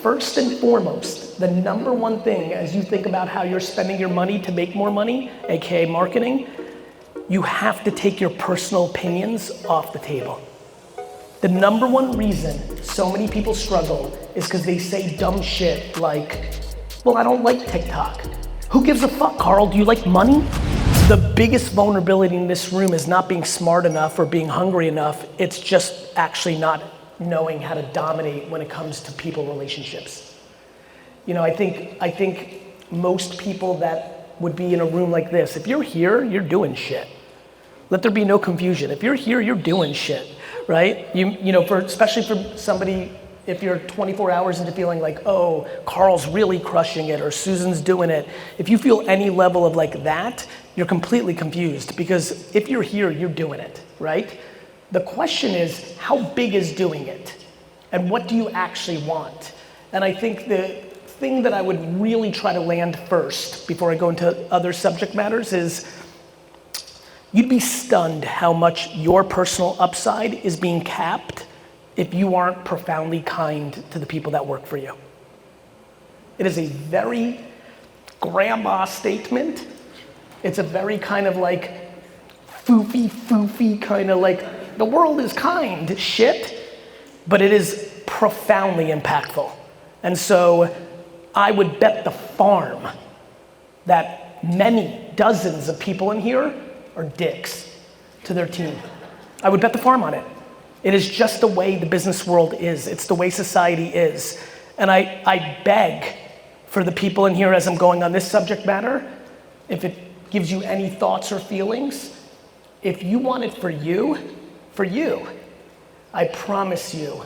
first and foremost, the number one thing as you think about how you're spending your money to make more money, AKA marketing, you have to take your personal opinions off the table. The number one reason so many people struggle is because they say dumb shit like, well, I don't like TikTok. Who gives a fuck, Carl? Do you like money? The biggest vulnerability in this room is not being smart enough or being hungry enough. It's just actually not knowing how to dominate when it comes to people relationships. You know, I think most people that would be in a room like this, if you're here, you're doing shit. Let there be no confusion. If you're here, you're doing shit, right? You know, especially for somebody, if you're 24 hours into feeling like, oh, Carl's really crushing it or Susan's doing it, if you feel any level of like that, you're completely confused, because if you're here, you're doing it, right? The question is, how big is doing it? And what do you actually want? And I think the thing that I would really try to land first before I go into other subject matters is, you'd be stunned how much your personal upside is being capped if you aren't profoundly kind to the people that work for you. It is a very grandma statement. It's a very kind of like foofy kind of like, the world is kind shit, but it is profoundly impactful. And so I would bet the farm that many dozens of people in here are dicks to their team. I would bet the farm on it. It is just the way the business world is. It's the way society is. And I beg for the people in here as I'm going on this subject matter, if it gives you any thoughts or feelings, if you want it for you, I promise you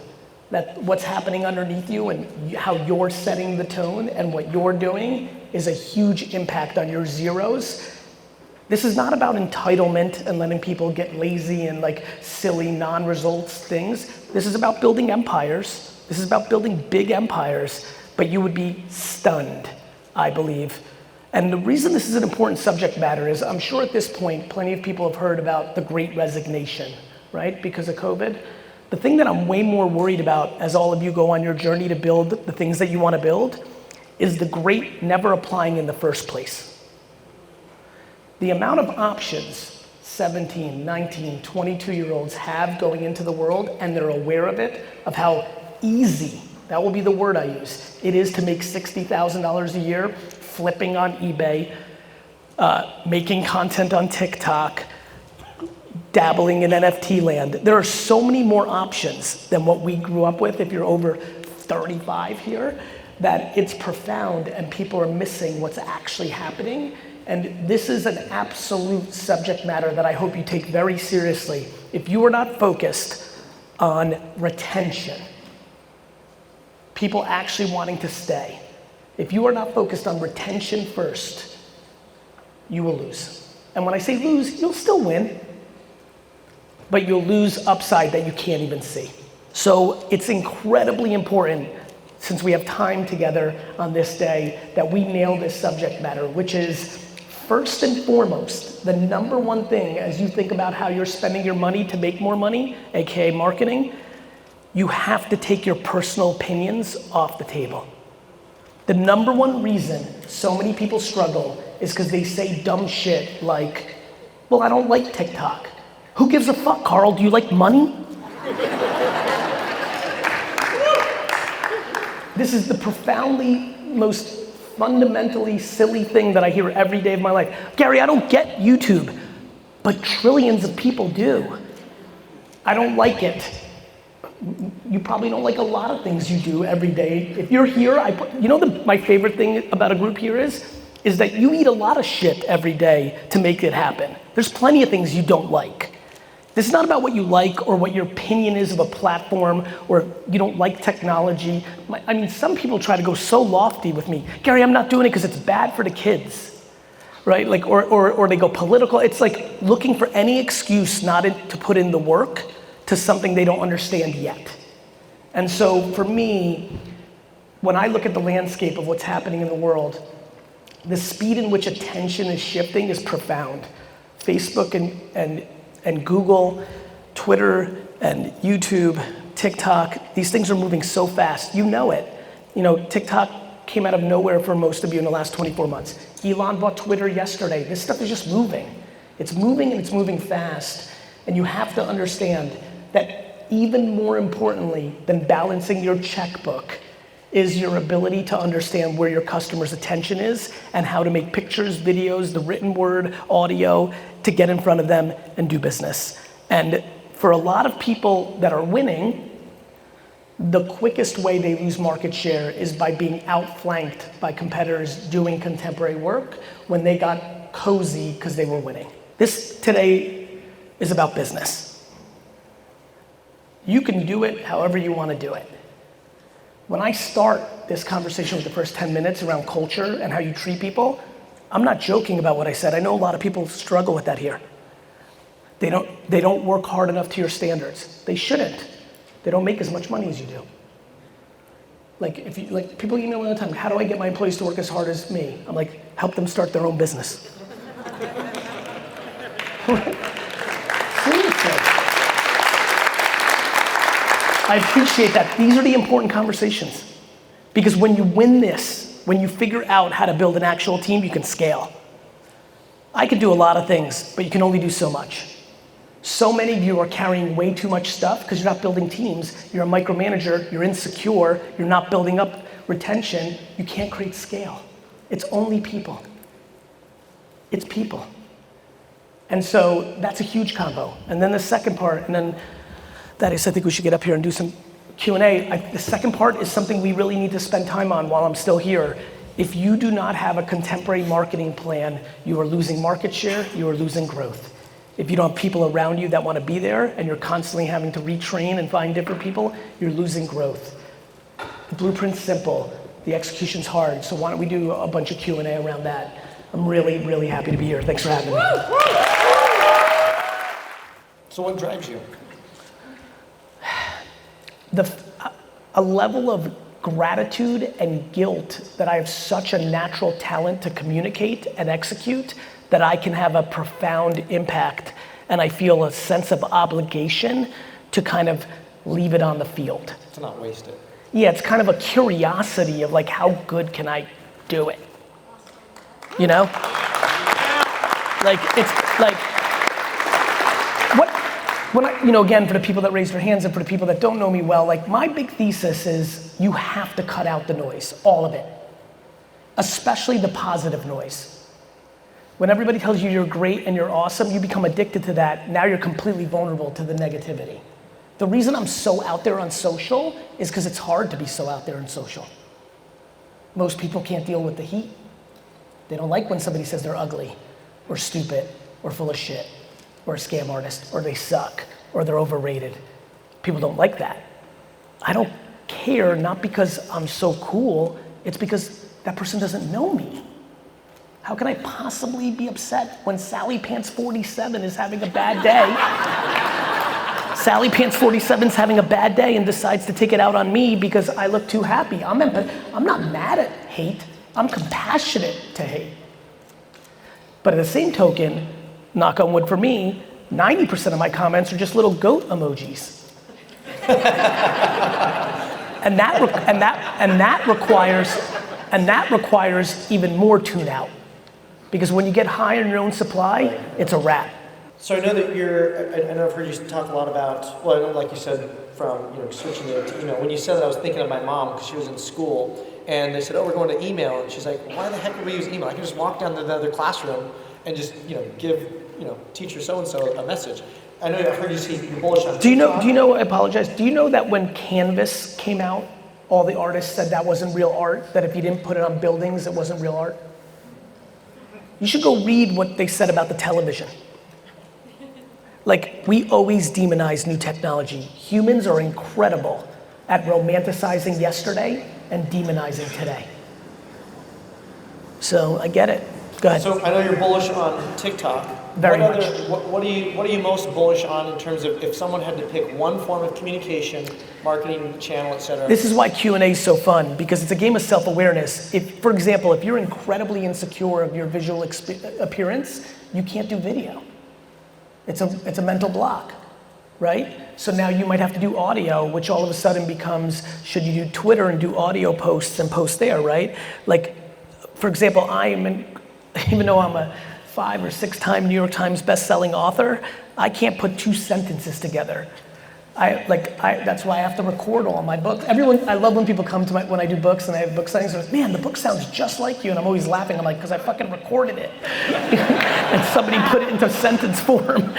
that what's happening underneath you and how you're setting the tone and what you're doing is a huge impact on your zeros. This is not about entitlement and letting people get lazy and like silly non-results things. This is about building empires. This is about building big empires, but you would be stunned, I believe. And the reason this is an important subject matter is I'm sure at this point, plenty of people have heard about the Great Resignation, right? Because of COVID. The thing that I'm way more worried about as all of you go on your journey to build the things that you want to build is the great never applying in the first place. The amount of options 17, 19, 22-year-olds have going into the world, and they're aware of it, of how easy, that will be the word I use, it is to make $60,000 a year flipping on eBay, making content on TikTok, dabbling in NFT land. There are so many more options than what we grew up with if you're over 35 here, that it's profound and people are missing what's actually happening. And this is an absolute subject matter that I hope you take very seriously. If you are not focused on retention, people actually wanting to stay, if you are not focused on retention first, you will lose. And when I say lose, you'll still win, but you'll lose upside that you can't even see. So it's incredibly important, since we have time together on this day, that we nail this subject matter, which is first and foremost, the number one thing as you think about how you're spending your money to make more money, AKA marketing, you have to take your personal opinions off the table. The number one reason so many people struggle is because they say dumb shit like, well, I don't like TikTok. Who gives a fuck, Carl? Do you like money? This is the profoundly most fundamentally silly thing that I hear every day of my life. Gary, I don't get YouTube, but trillions of people do. I don't like it. You probably don't like a lot of things you do every day. If you're here, you know my favorite thing about a group here is that you eat a lot of shit every day to make it happen. There's plenty of things you don't like. This is not about what you like or what your opinion is of a platform, or you don't like technology. I mean, some people try to go so lofty with me. Gary, I'm not doing it because it's bad for the kids, right? Like, or they go political. It's like looking for any excuse not to put in the work to something they don't understand yet. And so for me, when I look at the landscape of what's happening in the world, the speed in which attention is shifting is profound. Facebook and Google, Twitter and YouTube, TikTok, these things are moving so fast. You know it. TikTok came out of nowhere for most of you in the last 24 months. Elon bought Twitter yesterday. This stuff is just moving. It's moving and it's moving fast. And you have to understand that even more importantly than balancing your checkbook is your ability to understand where your customer's attention is and how to make pictures, videos, the written word, audio to get in front of them and do business. And for a lot of people that are winning, the quickest way they lose market share is by being outflanked by competitors doing contemporary work when they got cozy because they were winning. This today is about business. You can do it however you want to do it. When I start this conversation with the first 10 minutes around culture and how you treat people, I'm not joking about what I said. I know a lot of people struggle with that here. They don't work hard enough to your standards. They shouldn't. They don't make as much money as you do. People email me all the time, how do I get my employees to work as hard as me? I'm like, help them start their own business. I appreciate that. These are the important conversations. Because when you win this, when you figure out how to build an actual team, you can scale. I could do a lot of things, but you can only do so much. So many of you are carrying way too much stuff because you're not building teams. You're a micromanager, you're insecure, you're not building up retention. You can't create scale. It's only people. It's people. And so that's a huge combo. And then the second part, and then Thaddeus, I think we should get up here and do some Q&A. The second part is something we really need to spend time on while I'm still here. If you do not have a contemporary marketing plan, you are losing market share, you are losing growth. If you don't have people around you that want to be there and you're constantly having to retrain and find different people, you're losing growth. The blueprint's simple, the execution's hard, so why don't we do a bunch of Q&A around that. I'm really, really happy to be here. Thanks for having me. So what drives you? A level of gratitude and guilt that I have such a natural talent to communicate and execute that I can have a profound impact, and I feel a sense of obligation to kind of leave it on the field. To not waste it. Yeah, it's kind of a curiosity of like, how good can I do it? You know? Like, it's like, again, for the people that raised their hands and for the people that don't know me well, like my big thesis is you have to cut out the noise, all of it. Especially the positive noise. When everybody tells you you're great and you're awesome, you become addicted to that. Now you're completely vulnerable to the negativity. The reason I'm so out there on social is because it's hard to be so out there on social. Most people can't deal with the heat. They don't like when somebody says they're ugly or stupid or full of shit or a scam artist or they suck or they're overrated. People don't like that. I don't care, not because I'm so cool, it's because that person doesn't know me. How can I possibly be upset when Sally Pants 47 is having a bad day? Sally Pants 47 is having a bad day and decides to take it out on me because I look too happy. I'm not mad at hate, I'm compassionate to hate. But at the same token, knock on wood for me, 90% of my comments are just little goat emojis. and that requires even more tune out. Because when you get high on your own supply, it's a wrap. So I know that I know I've heard you talk a lot about, well, I know like you said, from switching to, when you said that, I was thinking of my mom because she was in school and they said, oh, we're going to email. And she's like, why the heck would we use email? I can just walk down to the other classroom and just, give, teacher so-and-so a message. I know I've heard you say you're bullish on TikTok. Do you know, I apologize, do you know that when Canvas came out, all the artists said that wasn't real art, that if you didn't put it on buildings, it wasn't real art? You should go read what they said about the television. Like, we always demonize new technology. Humans are incredible at romanticizing yesterday and demonizing today. So I get it. Go ahead. So I know you're bullish on TikTok. Very much. What are you most bullish on in terms of if someone had to pick one form of communication, marketing, channel, etc.? This is why Q&A is so fun, because it's a game of self-awareness. For example, if you're incredibly insecure of your visual appearance, you can't do video. It's a mental block. right? So now you might have to do audio, which all of a sudden becomes, should you do Twitter and do audio posts and post there, right? Like, for example, even though I'm a 5 or 6 time New York Times best-selling author, I can't put 2 sentences together. That's why I have to record all my books. I love when people come to when I do books and I have book signings, and man, the book sounds just like you, and I'm always laughing. I'm like, because I fucking recorded it, and somebody put it into sentence form,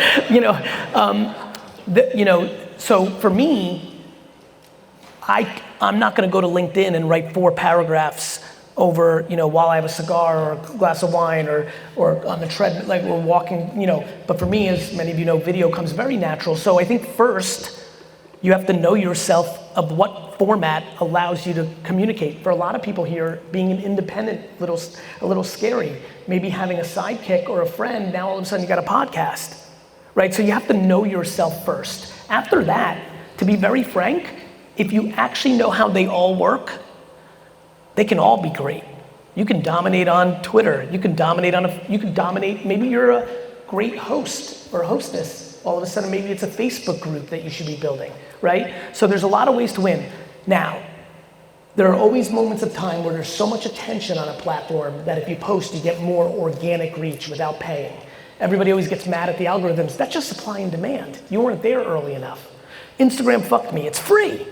So for me, I'm not going to go to LinkedIn and write 4 paragraphs over, while I have a cigar or a glass of wine or on the treadmill, like we're walking, But for me, as many of you know, video comes very natural. So I think first, you have to know yourself of what format allows you to communicate. For a lot of people here, being an independent, a little scary. Maybe having a sidekick or a friend, now all of a sudden you got a podcast, right? So you have to know yourself first. After that, to be very frank, if you actually know how they all work, they can all be great. You can dominate on Twitter. You can dominate maybe you're a great host or hostess. All of a sudden, maybe it's a Facebook group that you should be building, right? So there's a lot of ways to win. Now, there are always moments of time where there's so much attention on a platform that if you post, you get more organic reach without paying. Everybody always gets mad at the algorithms. That's just supply and demand. You weren't there early enough. Instagram fucked me, it's free.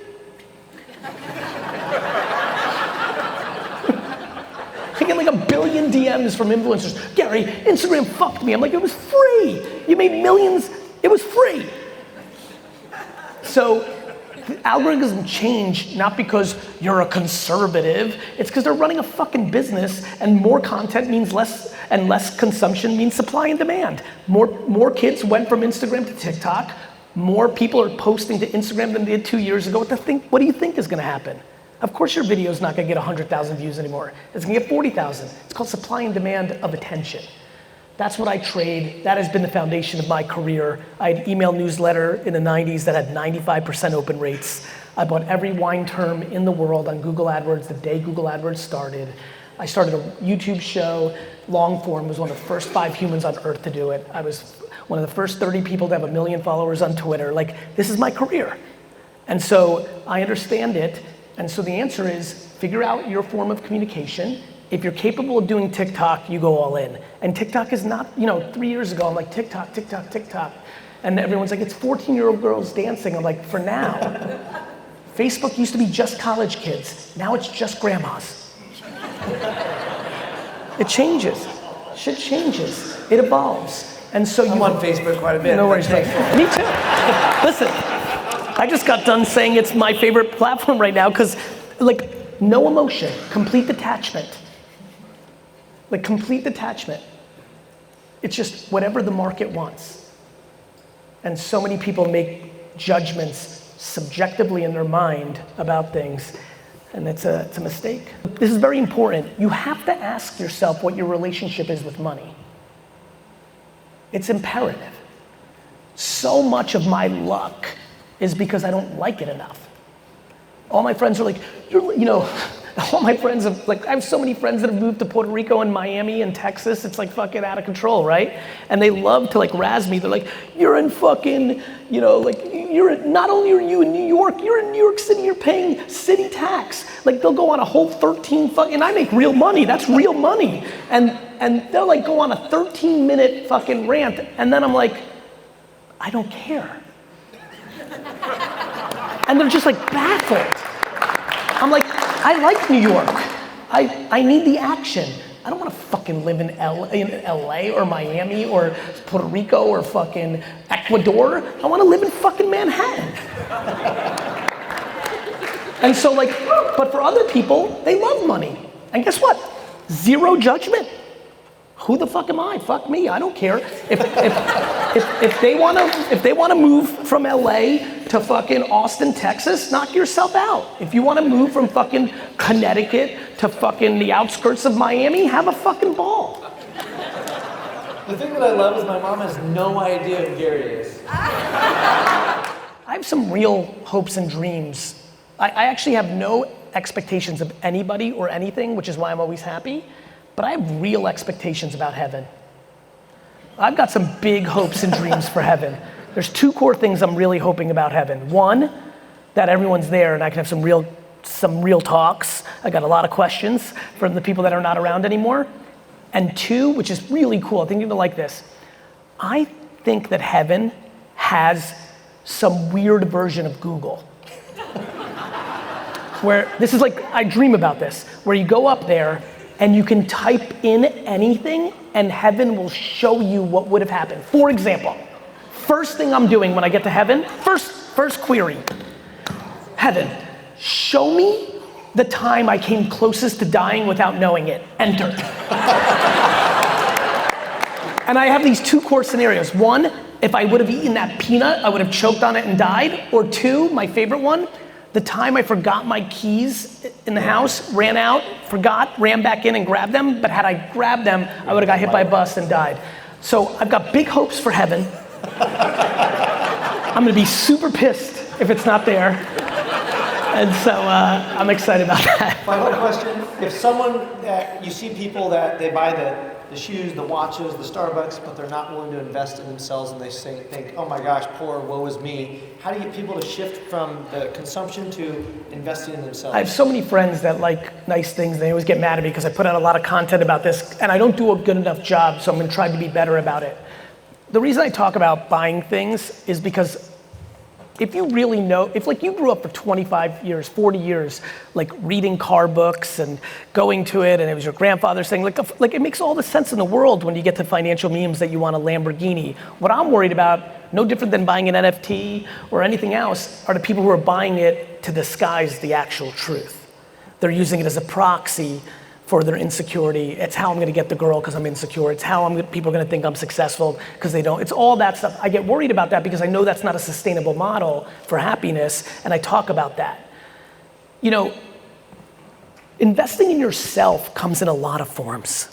I get like 1 billion DMs from influencers. Gary, Instagram fucked me. I'm like, it was free. You made millions, it was free. So the algorithms change not because you're a conservative, it's because they're running a fucking business, and more content means less, and less consumption means supply and demand. More kids went from Instagram to TikTok. More people are posting to Instagram than they did 2 years ago. What do you think is gonna happen? Of course your video is not gonna get 100,000 views anymore. It's gonna get 40,000. It's called supply and demand of attention. That's what I trade. That has been the foundation of my career. I had email newsletter in the 90s that had 95% open rates. I bought every wine term in the world on Google AdWords the day Google AdWords started. I started a YouTube show, long form, was one of the first 5 humans on earth to do it. I was one of the first 30 people to have 1 million followers on Twitter. Like, this is my career. And so I understand it. And so the answer is figure out your form of communication. If you're capable of doing TikTok, you go all in. And TikTok is not, 3 years ago, I'm like, TikTok, TikTok, TikTok. And everyone's like, it's 14-year-old girls dancing. I'm like, for now. Facebook used to be just college kids. Now it's just grandmas. It changes. Shit changes. It evolves. And so I'm on Facebook quite a bit. No worries, mate. Me too. Listen, I just got done saying it's my favorite platform right now because, no emotion, complete detachment. Complete detachment. It's just whatever the market wants. And so many people make judgments subjectively in their mind about things, and it's a mistake. This is very important. You have to ask yourself what your relationship is with money. It's imperative. So much of my luck is because I don't like it enough. All my friends are like, all my friends have, I have so many friends that have moved to Puerto Rico and Miami and Texas. It's fucking out of control, right? And they love to razz me. They're like, you're in fucking, not only are you in New York, you're in New York City, you're paying city tax. They'll go on a whole 13 and I make real money, that's real money. And they'll go on a 13-minute fucking rant. And then I'm like, I don't care. And they're just baffled. I'm like, I like New York. I need the action. I don't want to fucking live in LA or Miami or Puerto Rico or fucking Ecuador. I want to live in fucking Manhattan. And so but for other people, they love money. And guess what? Zero judgment. Who the fuck am I? Fuck me, I don't care. If they wanna move from LA to fucking Austin, Texas, knock yourself out. If you wanna move from fucking Connecticut to fucking the outskirts of Miami, have a fucking ball. The thing that I love is my mom has no idea who Gary is. I have some real hopes and dreams. I actually have no expectations of anybody or anything, which is why I'm always happy. But I have real expectations about heaven. I've got some big hopes and dreams for heaven. There's two core things I'm really hoping about heaven. One, that everyone's there and I can have some real talks. I got a lot of questions from the people that are not around anymore. And two, which is really cool, I think you're gonna like this. I think that heaven has some weird version of Google. Where, this is like, I dream about this, where you go up there and you can type in anything and heaven will show you what would have happened. For example, first thing I'm doing when I get to heaven, first query, heaven, show me the time I came closest to dying without knowing it, enter. And I have these two core scenarios. One, if I would have eaten that peanut, I would have choked on it and died. Or two, my favorite one, the time I forgot my keys in the house, ran out, forgot, ran back in and grabbed them, but had I grabbed them, I would have got hit by a bus and died. So I've got big hopes for heaven. I'm gonna be super pissed if it's not there. And so I'm excited about that. Final question, if someone, you see people that they buy the shoes, the watches, the Starbucks, but they're not willing to invest in themselves and they think, oh my gosh, poor, woe is me. How do you get people to shift from the consumption to investing in themselves? I have so many friends that like nice things. They always get mad at me because I put out a lot of content about this and I don't do a good enough job, so I'm gonna try to be better about it. The reason I talk about buying things is because if you really know, if like you grew up for 25 years, 40 years, like reading car books and going to it and it was your grandfather saying, like it makes all the sense in the world when you get to financial memes that you want a Lamborghini. What I'm worried about, no different than buying an NFT or anything else, are the people who are buying it to disguise the actual truth. They're using it as a proxy for their insecurity. It's how I'm gonna get the girl because I'm insecure. It's how people are gonna think I'm successful because they don't. It's all that stuff. I get worried about that because I know that's not a sustainable model for happiness, and I talk about that. You know, investing in yourself comes in a lot of forms.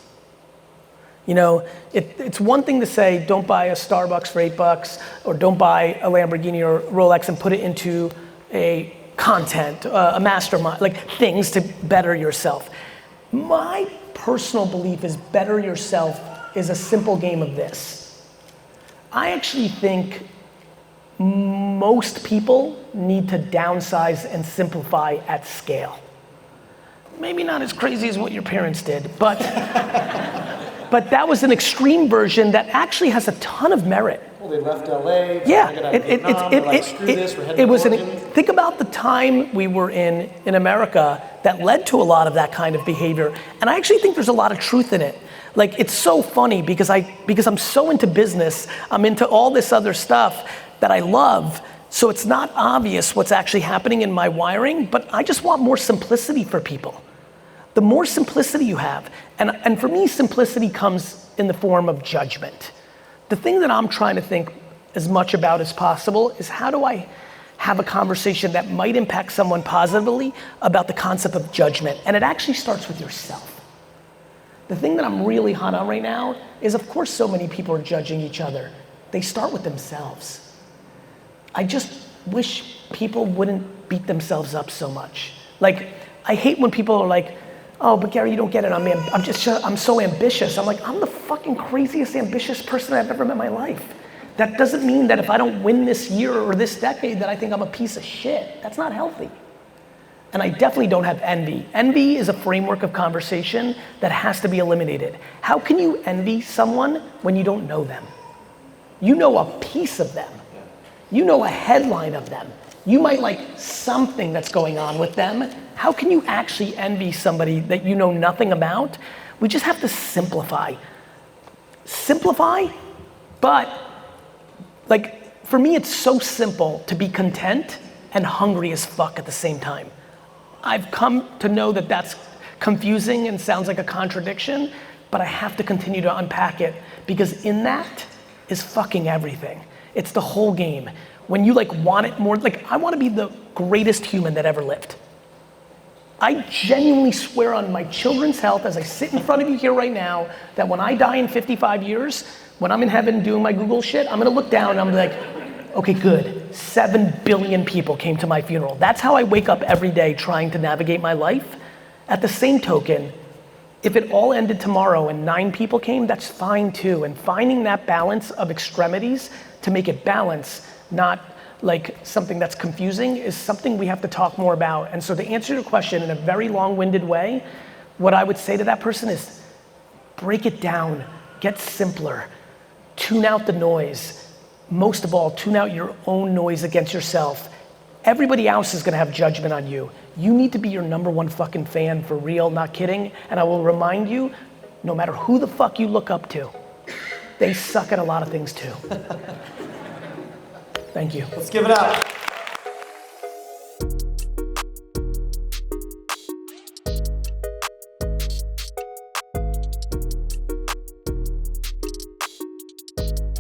You know, it's one thing to say, don't buy a Starbucks for $8, or don't buy a Lamborghini or Rolex and put it into a content, a mastermind, like things to better yourself. My personal belief is better yourself is a simple game of this. I actually think most people need to downsize and simplify at scale. Maybe not as crazy as what your parents did, but that was an extreme version that actually has a ton of merit. Well, they left LA. Yeah, think about the time we were in America that led to a lot of that kind of behavior. And I actually think there's a lot of truth in it. Like, it's so funny because I'm so into business, I'm into all this other stuff that I love. So it's not obvious what's actually happening in my wiring, but I just want more simplicity for people. The more simplicity you have, and for me, simplicity comes in the form of judgment. The thing that I'm trying to think as much about as possible is how do I have a conversation that might impact someone positively about the concept of judgment, and it actually starts with yourself. The thing that I'm really hot on right now is, of course, so many people are judging each other. They start with themselves. I just wish people wouldn't beat themselves up so much. Like, I hate when people are like, oh, but Gary, you don't get it. I'm so ambitious. I'm like, I'm the fucking craziest ambitious person I've ever met in my life. That doesn't mean that if I don't win this year or this decade that I think I'm a piece of shit. That's not healthy. And I definitely don't have envy. Envy is a framework of conversation that has to be eliminated. How can you envy someone when you don't know them? You know a piece of them. You know a headline of them. You might like something that's going on with them. How can you actually envy somebody that you know nothing about? We just have to simplify. Simplify, but like for me it's so simple to be content and hungry as fuck at the same time. I've come to know that that's confusing and sounds like a contradiction, but I have to continue to unpack it because in that is fucking everything. It's the whole game. When you like want it more, like I want to be the greatest human that ever lived. I genuinely swear on my children's health as I sit in front of you here right now that when I die in 55 years, when I'm in heaven doing my Google shit, I'm gonna look down and I'm like, okay, good, 7 billion people came to my funeral. That's how I wake up every day trying to navigate my life. At the same token, if it all ended tomorrow and 9 people came, that's fine too. And finding that balance of extremities to make it balance, not like something that's confusing, is something we have to talk more about. And so to answer your question in a very long-winded way, what I would say to that person is break it down, get simpler, tune out the noise. Most of all, tune out your own noise against yourself. Everybody else is gonna have judgment on you. You need to be your #1 fucking fan for real, not kidding. And I will remind you, no matter who the fuck you look up to, they suck at a lot of things too. Thank you. Let's give it up.